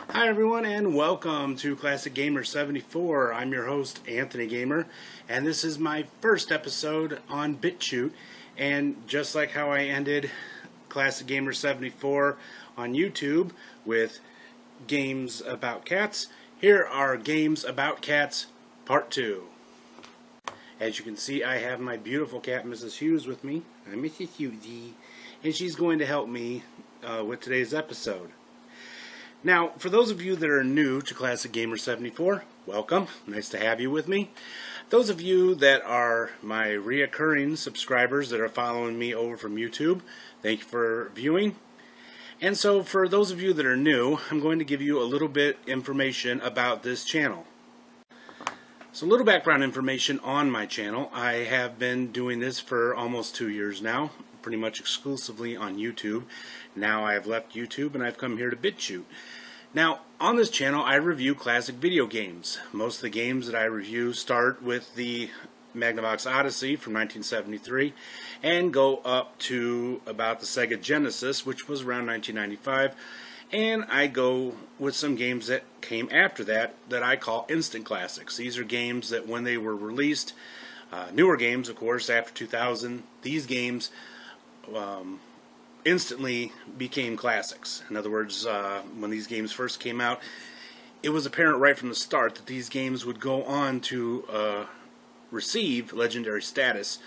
Hi everyone, and welcome to Classic Gamer 74. I'm your host, Anthony Gamer, and this is my first episode on Bitchute. And just like how I ended Classic Gamer 74 on YouTube with games about cats, here are games about cats part 2. As you can see, I have my beautiful cat, Mrs. Hughes, with me. I'm Mrs. Hughesy, and she's going to help me with today's episode. Now, for those of you that are new to Classic Gamer 74, welcome. Nice to have you with me. Those of you that are my reoccurring subscribers that are following me over from YouTube, thank you for viewing. And so, for those of you that are new, I'm going to give you a little bit information about this channel. So, a little background information on my channel. I have been doing this for almost 2 years now, pretty much exclusively on YouTube. Now I have left YouTube and I've come here to Bitchute. Now, on this channel I review classic video games. Most of the games that I review start with the Magnavox Odyssey from 1973 and go up to about the Sega Genesis, which was around 1995. And I go with some games that came after that I call instant classics. These are games that when they were released, newer games of course after 2000, these games instantly became classics. In other words, when these games first came out, it was apparent right from the start that these games would go on to receive legendary status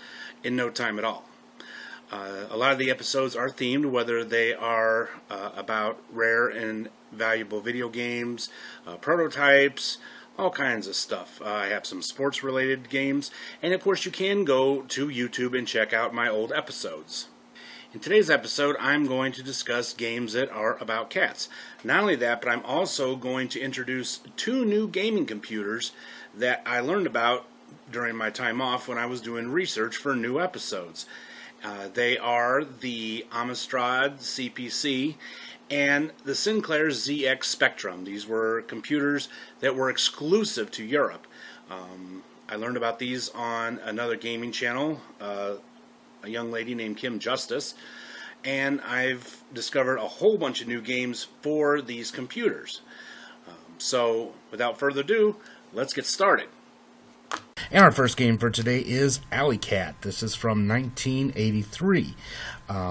in no time at all. A lot of the episodes are themed, whether they are about rare and valuable video games, prototypes, all kinds of stuff. I have some sports related games, and of course you can go to YouTube and check out my old episodes. In today's episode, I'm going to discuss games that are about cats. Not only that, but I'm also going to introduce 2 new gaming computers that I learned about during my time off when I was doing research for new episodes. They are the Amstrad CPC and the Sinclair ZX Spectrum. These were computers that were exclusive to Europe. I learned about these on another gaming channel, a young lady named Kim Justice, and I've discovered a whole bunch of new games for these computers. So without further ado, let's get started. And our first game for today is Alley Cat. This is from 1983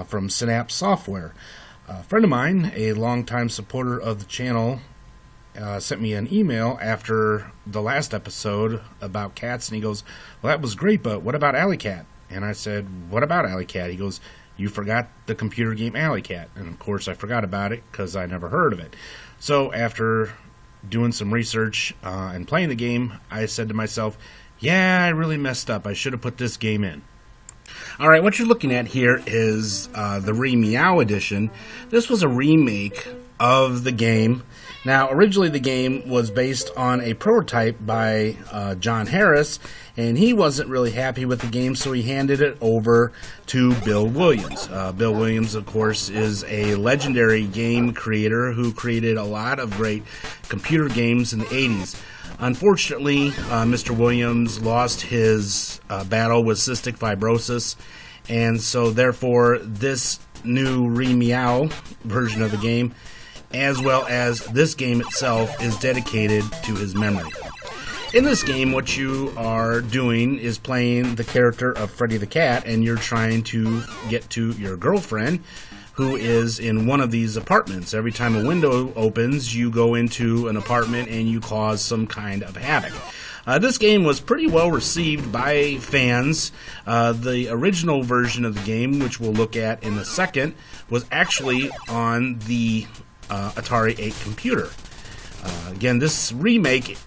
from Synapse Software. A friend of mine, a longtime supporter of the channel, sent me an email after the last episode about cats, and he goes, "Well, that was great, but what about Alley Cat?" And I said, "What about Alley Cat?" He goes, "You forgot the computer game Alley Cat." And of course I forgot about it because I never heard of it. So after doing some research and playing the game, I said to myself, yeah, I really messed up. I should have put this game in. Alright, what you're looking at here is the Re-Meow edition. This was a remake of the game. Now, originally the game was based on a prototype by John Harris, and he wasn't really happy with the game, so he handed it over to Bill Williams. Bill Williams, of course, is a legendary game creator who created a lot of great computer games in the 80s. Unfortunately, Mr. Williams lost his battle with cystic fibrosis, and so therefore this new Re-Meow version of the game, as well as this game itself, is dedicated to his memory. In this game, what you are doing is playing the character of Freddy the Cat, and you're trying to get to your girlfriend, who is in one of these apartments. Every time a window opens, you go into an apartment and you cause some kind of havoc. This game was pretty well received by fans. The original version of the game, which we'll look at in a second, was actually on the Atari 8 computer. Again, this remake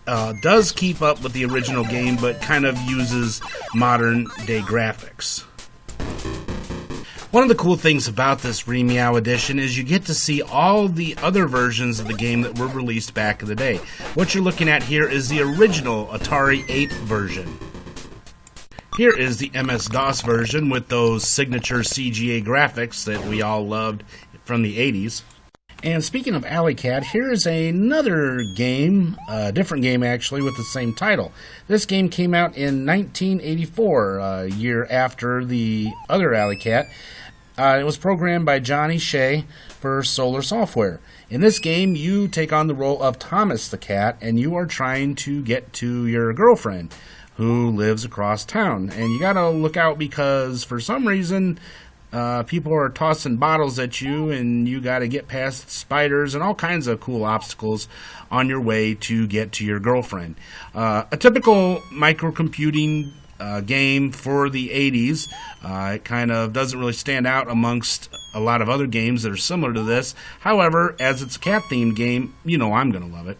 does keep up with the original game, but kind of uses modern day graphics. One of the cool things about this Meow edition is you get to see all the other versions of the game that were released back in the day. What you're looking at here is the original Atari 8 version. Here is the MS-DOS version with those signature CGA graphics that we all loved from the 80s. And speaking of Alley Cat, here is another game, a different game actually, with the same title. This game came out in 1984, a year after the other Alley Cat. It was programmed by Johnny Shea for Solar Software. In this game, you take on the role of Thomas the Cat, and you are trying to get to your girlfriend, who lives across town. And you gotta look out because, for some reason, people are tossing bottles at you, and you gotta get past spiders and all kinds of cool obstacles on your way to get to your girlfriend. A typical microcomputing game for the 80s. It kind of doesn't really stand out amongst a lot of other games that are similar to this. However, as it's a cat-themed game, you know I'm going to love it.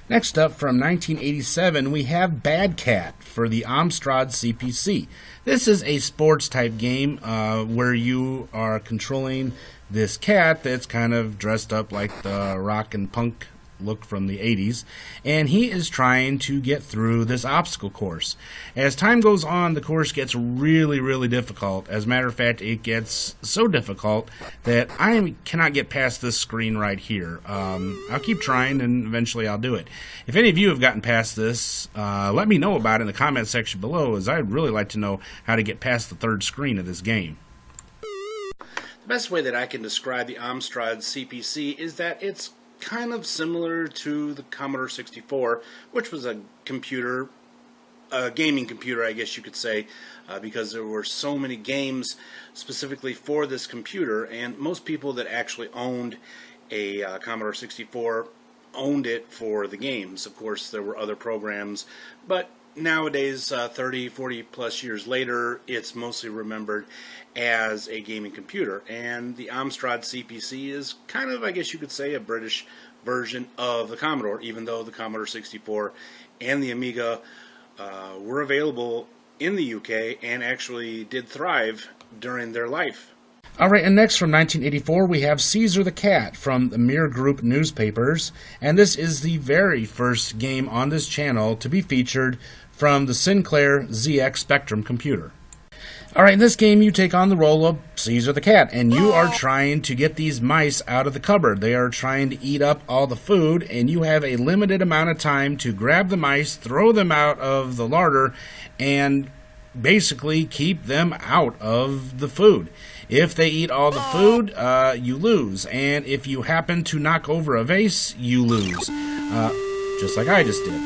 Next up, from 1987, we have Bad Cat for the Amstrad CPC. This is a sports-type game where you are controlling this cat that's kind of dressed up like the rock and punk look from the 80s, and he is trying to get through this obstacle course. As time goes on, the course gets really difficult. As a matter of fact, it gets so difficult that I cannot get past this screen right here. I'll keep trying, and eventually I'll do it. If any of you have gotten past this, let me know about it in the comment section below, as I'd really like to know how to get past the third screen of this game. The best way that I can describe the Amstrad CPC is that it's kind of similar to the Commodore 64, which was a gaming computer, I guess you could say, because there were so many games specifically for this computer, and most people that actually owned a Commodore 64 owned it for the games. Of course, there were other programs, but nowadays, 30, 40 plus years later, it's mostly remembered as a gaming computer. And the Amstrad CPC is kind of, I guess you could say, a British version of the Commodore, even though the Commodore 64 and the Amiga were available in the UK and actually did thrive during their life. Alright, and next from 1984 we have Caesar the Cat from the Mirror Group newspapers, and this is the very first game on this channel to be featured from the Sinclair ZX Spectrum computer. Alright, in this game you take on the role of Caesar the Cat, and you are trying to get these mice out of the cupboard. They are trying to eat up all the food, and you have a limited amount of time to grab the mice, throw them out of the larder, and basically keep them out of the food. If they eat all the food, you lose, and if you happen to knock over a vase, you lose, just like I just did.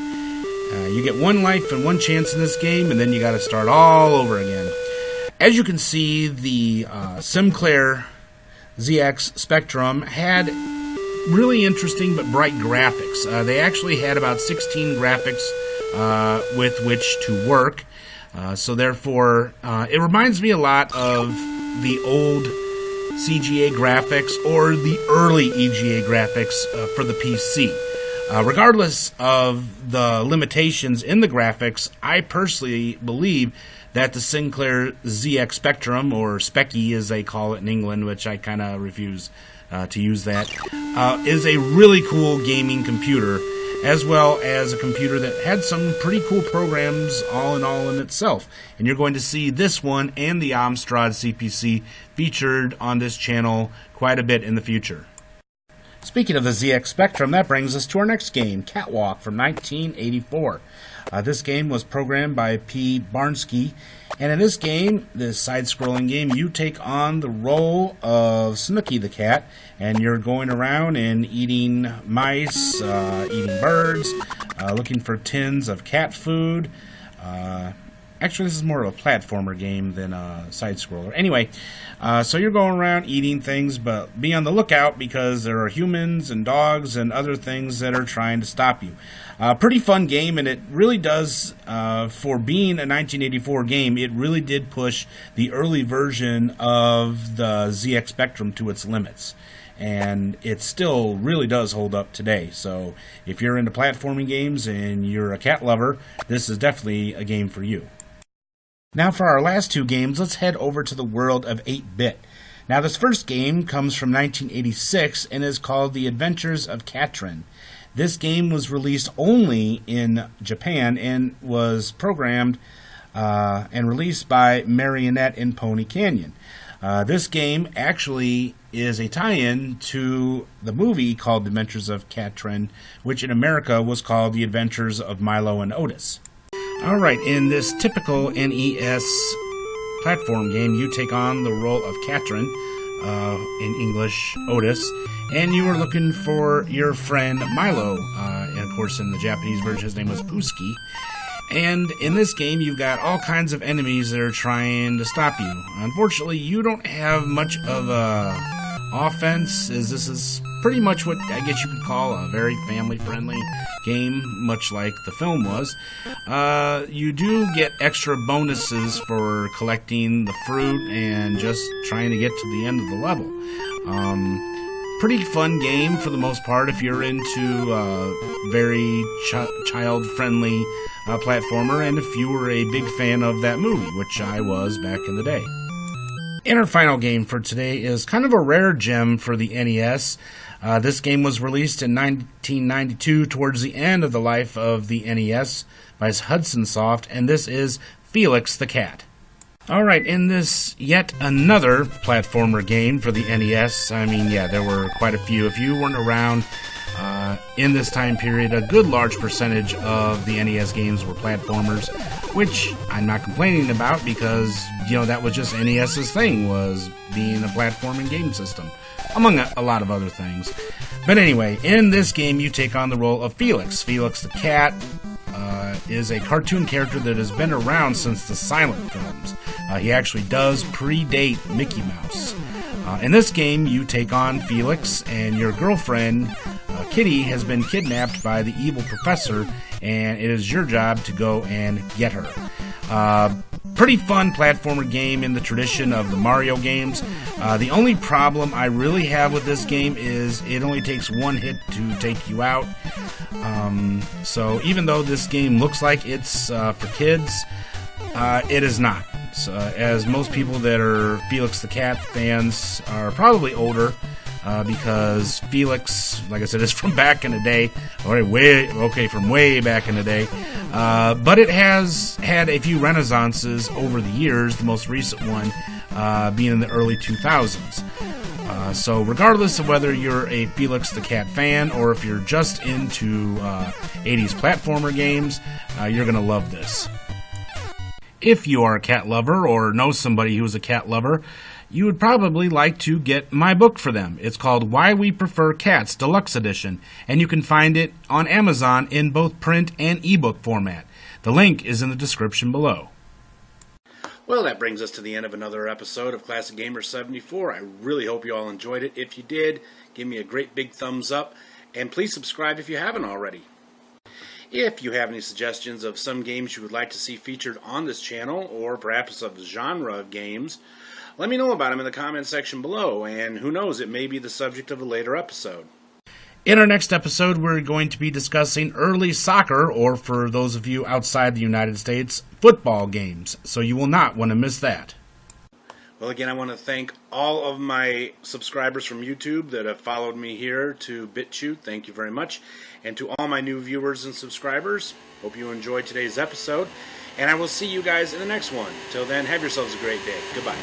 You get one life and one chance in this game, and then you got to start all over again. As you can see, the Sinclair ZX Spectrum had really interesting but bright graphics. They actually had about 16 graphics with which to work. So therefore, it reminds me a lot of the old CGA graphics or the early EGA graphics for the PC. Regardless of the limitations in the graphics, I personally believe that the Sinclair ZX Spectrum, or Specky as they call it in England, which I kind of refuse to use that, is a really cool gaming computer, as well as a computer that had some pretty cool programs all in itself. And you're going to see this one and the Amstrad CPC featured on this channel quite a bit in the future. Speaking of the ZX Spectrum, that brings us to our next game, Catwalk from 1984. This game was programmed by P. Barnsky, and in this game, this side-scrolling game, you take on the role of Snooky the Cat, and you're going around and eating mice, eating birds, looking for tins of cat food. Actually, this is more of a platformer game than a side-scroller. Anyway, so you're going around eating things, but be on the lookout because there are humans and dogs and other things that are trying to stop you. Pretty fun game, and it really does, for being a 1984 game, it really did push the early version of the ZX Spectrum to its limits. And it still really does hold up today. So if you're into platforming games and you're a cat lover, this is definitely a game for you. Now for our last two games, let's head over to the world of 8-bit. Now this first game comes from 1986 and is called The Adventures of Catron. This game was released only in Japan and was programmed and released by Marionette in Pony Canyon. This game actually is a tie-in to the movie called The Adventures of Catron, which in America was called The Adventures of Milo and Otis. Alright, in this typical NES platform game, you take on the role of Catron, in English, Otis, and you are looking for your friend Milo, and of course in the Japanese version his name was Puski. And in this game, you've got all kinds of enemies that are trying to stop you. Unfortunately, you don't have much of a offense, as this is pretty much what I guess you could call a very family-friendly game, much like the film was. You do get extra bonuses for collecting the fruit and just trying to get to the end of the level. Pretty fun game for the most part if you're into very child-friendly platformer, and if you were a big fan of that movie, which I was back in the day. And our final game for today is kind of a rare gem for the NES. This game was released in 1992 towards the end of the life of the NES by Hudson Soft, and this is Felix the Cat. Alright, in this yet another platformer game for the NES, I mean, yeah, there were quite a few. If you weren't around in this time period, a good large percentage of the NES games were platformers, which I'm not complaining about because, you know, that was just NES's thing, was being a platforming game system, among a lot of other things. But anyway, in this game you take on the role of Felix. Felix the Cat is a cartoon character that has been around since the silent films. He actually does predate Mickey Mouse. In this game, you take on Felix, and your girlfriend, Kitty, has been kidnapped by the evil professor, and it is your job to go and get her. Pretty fun platformer game in the tradition of the Mario games. The only problem I really have with this game is it only takes one hit to take you out. So even though this game looks like it's for kids, it is not. So, as most people that are Felix the Cat fans are probably older, because Felix, like I said, is from back in the day, from way back in the day. But it has had a few renaissances over the years, the most recent one being in the early 2000s. So regardless of whether you're a Felix the Cat fan or if you're just into 80s platformer games, you're going to love this. If you are a cat lover or know somebody who's a cat lover, you would probably like to get my book for them. It's called Why We Prefer Cats Deluxe Edition, and you can find it on Amazon in both print and ebook format. The link is in the description below. Well, that brings us to the end of another episode of Classic Gamer 74. I really hope you all enjoyed it. If you did, give me a great big thumbs up, and please subscribe if you haven't already. If you have any suggestions of some games you would like to see featured on this channel, or perhaps of the genre of games, let me know about them in the comment section below, and who knows, it may be the subject of a later episode. In our next episode, we're going to be discussing early soccer, or for those of you outside the United States, football games, so you will not want to miss that. Well, again, I want to thank all of my subscribers from YouTube that have followed me here to Bitchute. Thank you very much. And to all my new viewers and subscribers, hope you enjoyed today's episode. And I will see you guys in the next one. Till then, have yourselves a great day. Goodbye.